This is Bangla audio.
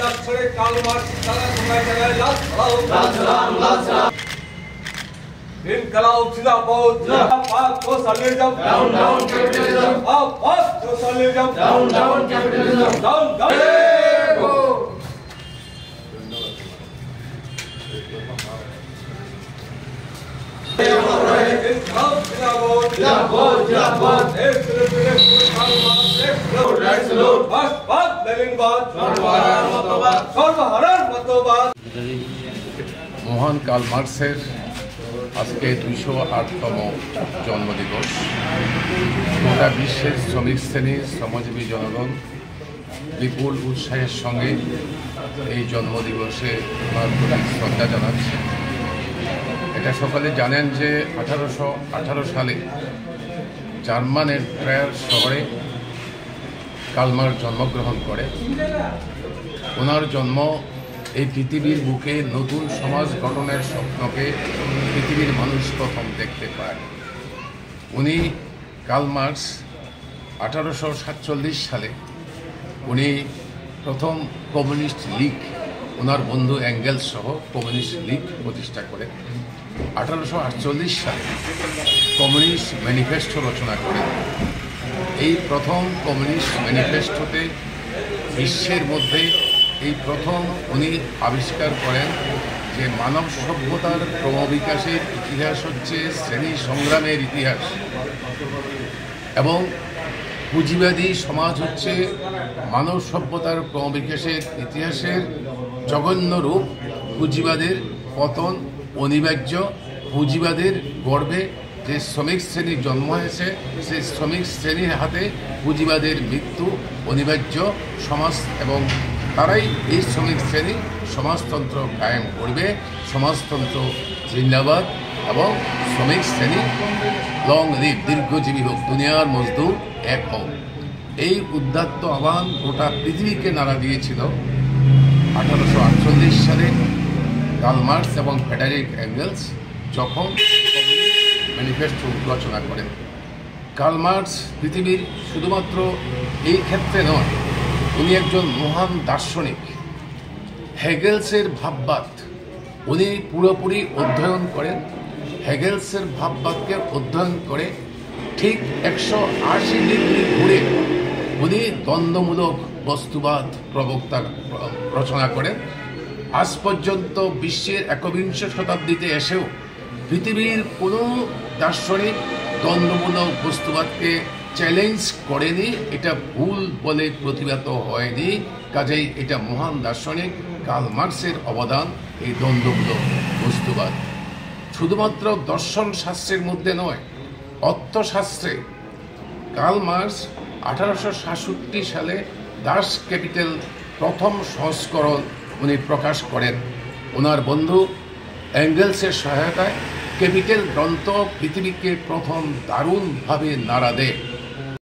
অক্ষরে কার্ল মার্কস তারা সবাই জায়গায় লাল সালাম ইনকলাব জিন্দাবাদ জিন্দাবাদ socialism down down capitalism up socialism down down capitalism down down ইনকলাব জিন্দাবাদ জিন্দাবাদ জিন্দাবাদ বাদ লেনিনবাদ সর্বহারার মতবাদ। মহান কার্ল মার্কসের আজকে 208তম জন্মদিবস। গোটা বিশ্বের শ্রমিক শ্রেণী, শ্রমজীবী জনগণ বিপুল উৎসাহের সঙ্গে এই জন্মদিবসে ওনার প্রতি শ্রদ্ধা জানাচ্ছে। এটা সকলে জানেন যে 1818 সালে জার্মানের ট্রায়ার শহরে কার্ল মার্কস জন্মগ্রহণ করে। ওনার জন্ম এই পৃথিবীর বুকে নতুন সমাজ গঠনের স্বপ্নকে পৃথিবীর মানুষ প্রথম দেখতে পায়। উনি কার্ল মার্কস 1847 সালে উনি প্রথম কমিউনিস্ট লীগ, ওনার বন্ধু অ্যাঙ্গেলস সহ কমিউনিস্ট লীগ প্রতিষ্ঠা করে 1848 সালে কমিউনিস্ট ম্যানিফেস্টো রচনা করেন। এই প্রথম কমিউনিস্ট ম্যানিফেস্টোতে বিশ্বের মধ্যে এই প্রথম উনি আবিষ্কার করেন যে মানব সভ্যতার ক্রমবিকাশের ইতিহাস হচ্ছে শ্রেণী সংগ্রামের ইতিহাস এবং পুঁজিবাদী সমাজ হচ্ছে মানব সভ্যতার ক্রমবিকাশের ইতিহাসের জঘন্য রূপ। পুঁজিবাদের পতন অনিবার্য। পুঁজিবাদের গর্বে যে শ্রমিক শ্রেণীর জন্ম হয়েছে সেই শ্রমিক শ্রেণীর হাতে পুঁজিবাদের মৃত্যু অনিবার্য। সমাজ এবং তারাই এই শ্রমিক শ্রেণী সমাজতন্ত্র কায়েম করবে। সমাজতন্ত্র জিন্দাবাদ এবং শ্রমিক শ্রেণী লং লিভ, দীর্ঘজীবী হোক, দুনিয়ার মজদুর এক হোক। এই উদ্দাত্ত আহ্বান গোটা পৃথিবীকে নাড়া দিয়েছিল 1848 সালে কার্ল মার্কস এবং ফ্রেডারিক অ্যাঙ্গেলস যখন ম্যানিফেস্টো রচনা করেন। কার্ল মার্কস পৃথিবীর শুধুমাত্র এই ক্ষেত্রে নয়, উনি একজন মহান দার্শনিক। হেগেলসের ভাববাদ উনি পুরোপুরি অধ্যয়ন করেন। হেগেলসের ভাববাদকে অধ্যয়ন করে ঠিক 180 ডিগ্রি ঘুরে উনি দ্বন্দ্বমূলক বস্তুবাদ প্রবক্তা রচনা করেন। আজ পর্যন্ত বিশ্বের 21 শতাব্দীতে এসেও পৃথিবীর কোনো দার্শনিক দ্বন্দ্বমূলক বস্তুবাদকে চ্যালেঞ্জ করেনি। এটা ভুল বলে প্রতিবাদ হয়নি। কাজেই এটা মহান দার্শনিক কার্ল মার্কসের অবদান এই দ্বন্দ্বমূলক বস্তুবাদ। শুধুমাত্র দর্শন শাস্ত্রের মধ্যে নয়, অর্থশাস্ত্রে কার্ল মার্কস 1867 সালে দাস ক্যাপিটাল প্রথম সংস্করণ উনি প্রকাশ করেন। ওনার বন্ধু অ্যাঙ্গেলসের সহায়তায় ক্যাপিটাল গ্রন্থ পৃথিবীকে প্রথম দারুণভাবে নাড়া দেয়।